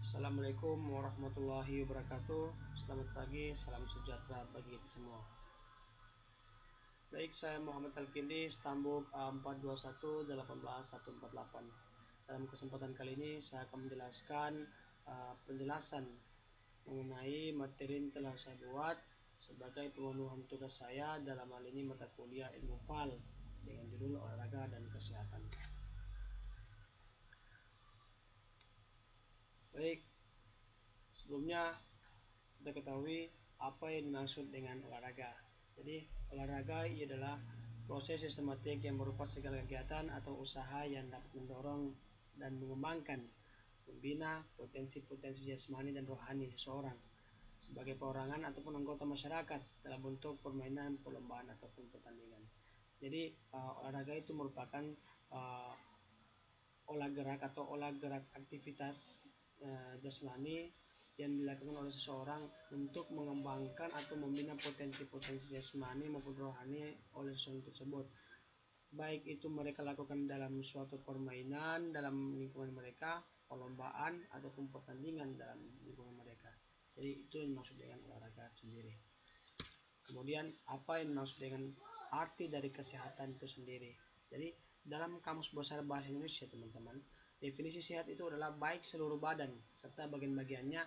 Assalamualaikum warahmatullahi wabarakatuh. Selamat pagi, salam sejahtera bagi kita semua. Baik, saya Muhammad Al-Kindi, Stambuk A42118148. Dalam kesempatan kali ini saya akan menjelaskan penjelasan mengenai materi yang telah saya buat sebagai pemenuhan tugas saya dalam hal ini mata kuliah ilmu fal dengan judul olahraga dan kesehatan. Baik, sebelumnya kita ketahui apa yang dimaksud dengan olahraga. Jadi olahraga adalah proses sistematik yang berupa segala kegiatan atau usaha yang dapat mendorong dan mengembangkan, membina potensi-potensi jasmani dan rohani seseorang sebagai perorangan ataupun anggota masyarakat dalam bentuk permainan, perlombaan ataupun pertandingan. Jadi olahraga itu merupakan olah gerak atau olah gerak aktivitas jasmani yang dilakukan oleh seseorang untuk mengembangkan atau membina potensi-potensi jasmani maupun rohani oleh seseorang tersebut. Baik itu mereka lakukan dalam suatu permainan dalam lingkungan mereka, perlombaan ataupun pertandingan dalam lingkungan mereka. Jadi itu yang dimaksud dengan olahraga sendiri. Kemudian apa yang dimaksud dengan arti dari kesehatan itu sendiri. Jadi dalam Kamus Besar Bahasa Indonesia teman-teman, definisi sehat itu adalah baik seluruh badan serta bagian-bagiannya.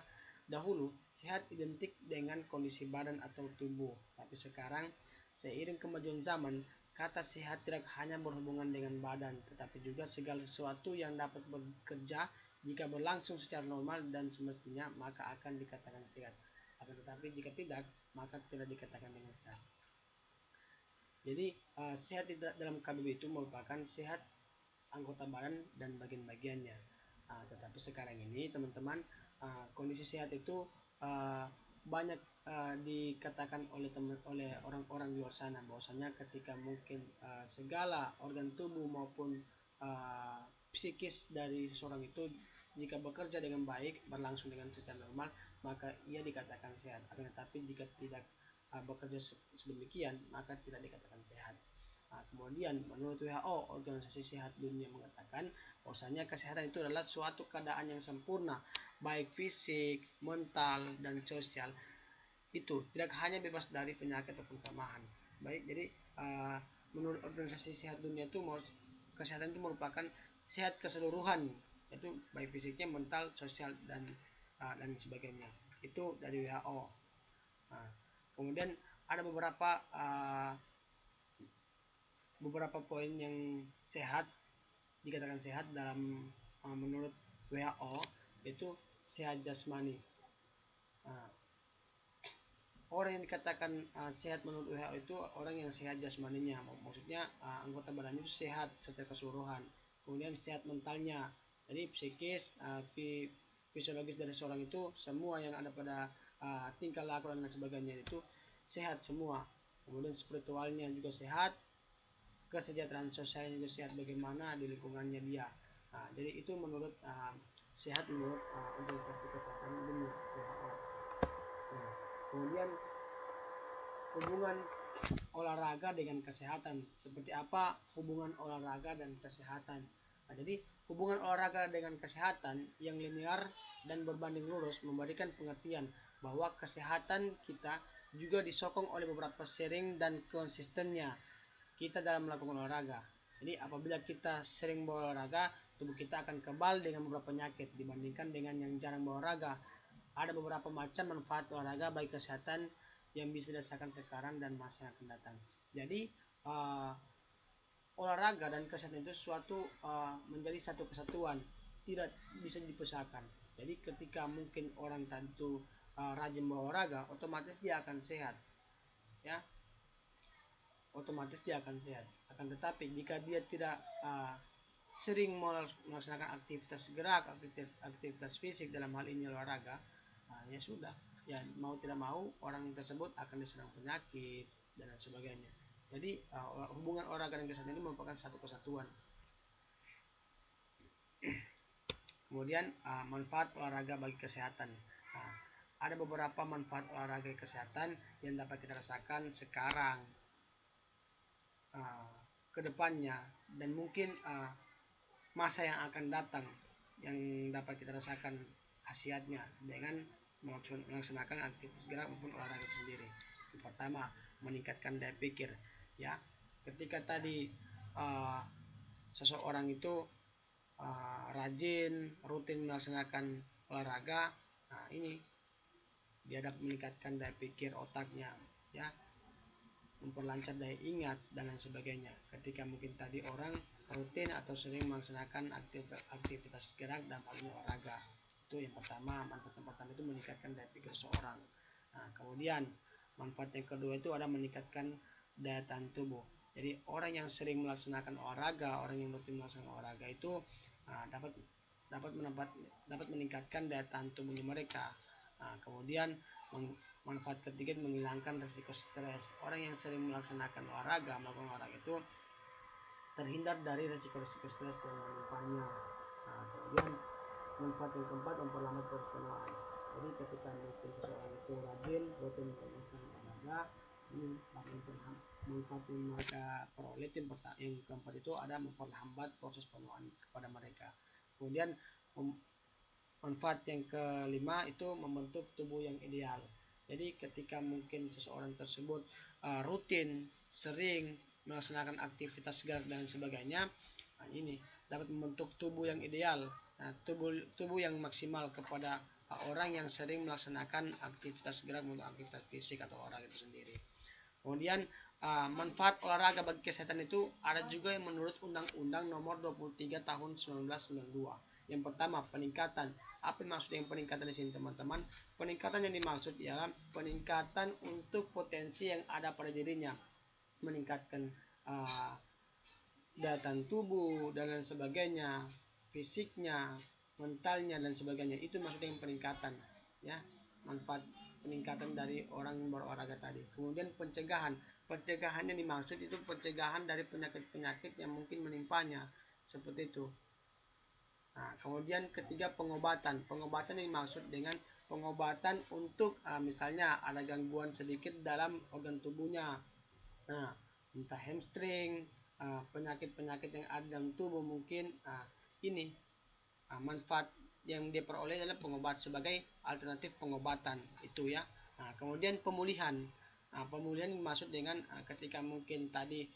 Dahulu sehat identik dengan kondisi badan atau tubuh, tapi sekarang seiring kemajuan zaman, kata sehat tidak hanya berhubungan dengan badan, tetapi juga segala sesuatu yang dapat bekerja jika berlangsung secara normal dan semestinya maka akan dikatakan sehat. Akan tetapi jika tidak, maka tidak dikatakan dengan sehat. Jadi sehat dalam KBBI itu merupakan sehat anggota badan dan bagian-bagiannya. Tetapi sekarang ini teman-teman, kondisi sehat itu banyak dikatakan oleh orang-orang di luar sana bahwasanya ketika mungkin segala organ tubuh maupun psikis dari seseorang itu jika bekerja dengan baik, berlangsung dengan secara normal, maka ia dikatakan sehat. Akan tetapi jika tidak bekerja sedemikian, maka tidak dikatakan sehat. Kemudian menurut WHO, Organisasi Sehat Dunia, mengatakan bahwasanya kesehatan itu adalah suatu keadaan yang sempurna, baik fisik, mental, dan sosial. Itu tidak hanya bebas dari penyakit ataupun kelemahan. Baik, jadi menurut Organisasi Sehat Dunia itu kesehatan itu merupakan sehat keseluruhan, yaitu baik fisiknya, mental, sosial, dan sebagainya. Itu dari WHO. Kemudian ada beberapa poin yang sehat, dikatakan sehat dalam menurut WHO, yaitu sehat jasmani. Orang yang dikatakan sehat menurut WHO itu orang yang sehat jasmaninya, maksudnya anggota badannya itu sehat secara keseluruhan. Kemudian sehat mentalnya, jadi psikis, fisiologis dari seorang itu, semua yang ada pada tingkah laku dan lain sebagainya itu sehat semua. Kemudian spiritualnya juga sehat, kesejahteraan sosialnya juga sehat, bagaimana di lingkungannya dia. Jadi itu menurut sehat menurut Organisasi Kesehatan Dunia WHO. Kemudian hubungan olahraga dengan kesehatan, seperti apa hubungan olahraga dan kesehatan. Jadi hubungan olahraga dengan kesehatan yang linear dan berbanding lurus memberikan pengertian bahwa kesehatan kita juga disokong oleh beberapa sering dan konsistennya kita dalam melakukan olahraga. Jadi apabila kita sering berolahraga, tubuh kita akan kebal dengan beberapa penyakit dibandingkan dengan yang jarang berolahraga. Ada beberapa macam manfaat olahraga bagi kesehatan yang bisa dirasakan sekarang dan masa yang akan datang. Jadi olahraga dan kesehatan itu menjadi satu kesatuan, tidak bisa dipisahkan. Jadi ketika mungkin orang tentu rajin berolahraga, otomatis dia akan sehat, ya, otomatis dia akan sehat. Akan tetapi jika dia tidak sering melaksanakan aktivitas gerak, aktivitas fisik, dalam hal ini olahraga, ya sudah, ya mau tidak mau orang tersebut akan diserang penyakit dan lain sebagainya. Jadi hubungan olahraga dan kesehatan ini merupakan satu kesatuan. Kemudian manfaat olahraga bagi kesehatan. Ada beberapa manfaat olahraga kesehatan yang dapat kita rasakan sekarang, ke depannya, dan mungkin masa yang akan datang yang dapat kita rasakan khasiatnya dengan melaksanakan aktivitas gerak maupun olahraga itu sendiri. Yang pertama, meningkatkan daya pikir. Ya, ketika tadi seseorang itu rajin, rutin melaksanakan olahraga, nah ini dia dapat meningkatkan daya pikir otaknya, ya, memperlancar daya ingat dan lain sebagainya. Ketika mungkin tadi orang rutin atau sering melaksanakan aktivitas gerak dan paling olahraga, itu yang pertama, manfaat yang pertama itu meningkatkan daya pikir seseorang. Nah, kemudian manfaat yang kedua itu ada meningkatkan daya tahan tubuh. Jadi orang yang sering melaksanakan olahraga, orang yang rutin melaksanakan olahraga itu dapat meningkatkan daya tahan tubuhnya mereka. Nah, kemudian manfaat ketiga menghilangkan resiko stres. Orang yang sering melaksanakan melakukan olahraga itu terhindar dari resiko-resiko stres yang menimpanya. Nah, kemudian manfaat yang keempat memperlambat proses penuaan. Jadi ketika mungkin seseorang itu rajin rutin melaksanakan olahraga, ini manfaat yang mereka peroleh yang keempat itu ada memperlambat proses penuaan kepada mereka. Kemudian manfaat yang kelima itu membentuk tubuh yang ideal. Jadi ketika mungkin seseorang tersebut rutin, sering melaksanakan aktivitas gerak dan sebagainya, nah ini dapat membentuk tubuh yang ideal. Nah, tubuh yang maksimal kepada orang yang sering melaksanakan aktivitas gerak untuk aktivitas fisik atau olahraga itu sendiri. Kemudian manfaat olahraga bagi kesehatan itu ada juga yang menurut Undang-Undang Nomor 23 Tahun 1992. Yang pertama, peningkatan. Apa yang maksud yang peningkatan di sini, teman-teman? Peningkatan yang dimaksud ialah peningkatan untuk potensi yang ada pada dirinya, meningkatkan daya tahan tubuh dan lain sebagainya, fisiknya, mentalnya dan sebagainya. Itu maksudnya yang peningkatan, ya. Manfaat peningkatan dari orang yang berolahraga tadi. Kemudian pencegahan. Pencegahan yang dimaksud itu pencegahan dari penyakit-penyakit yang mungkin menimpanya, seperti itu. Nah, kemudian ketiga, pengobatan. Pengobatan yang dimaksud dengan pengobatan untuk misalnya ada gangguan sedikit dalam organ tubuhnya. Nah, entah hamstring, penyakit-penyakit yang ada dalam tubuh mungkin. Ini manfaat yang diperoleh adalah pengobat sebagai alternatif pengobatan itu, ya. Nah, kemudian pemulihan. Pemulihan dimaksud dengan ketika mungkin tadi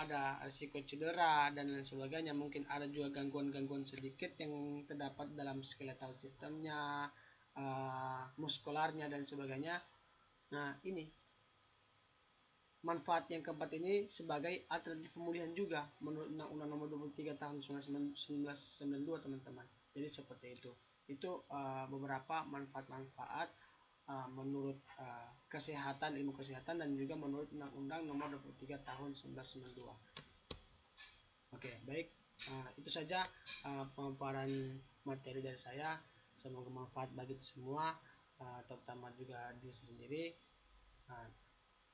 ada risiko cedera dan lain sebagainya, mungkin ada juga gangguan-gangguan sedikit yang terdapat dalam skeletal sistemnya, muskularnya dan sebagainya. Nah, ini manfaat yang keempat ini sebagai alternatif pemulihan juga menurut Undang-Undang Nomor 23 Tahun 1992, teman-teman. Jadi seperti itu. Itu beberapa manfaat-manfaat menurut kesehatan, ilmu kesehatan, dan juga menurut Undang-Undang Nomor 23 Tahun 1992. Oke, baik. Itu saja pemaparan materi dari saya. Semoga manfaat bagi semua, terutama juga diri saya sendiri.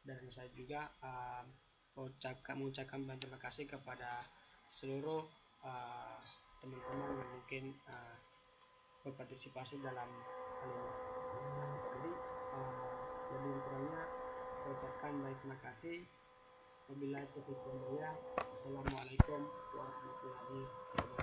Dan saya juga mengucapkan terima kasih kepada seluruh teman-teman yang mungkin berpartisipasi dalam hal ini. Jadi lebih kurangnya saya ucapkan banyak terima kasih. Wabillahi taufiq wal hidayah. Assalamualaikum warahmatullahi wabarakatuh.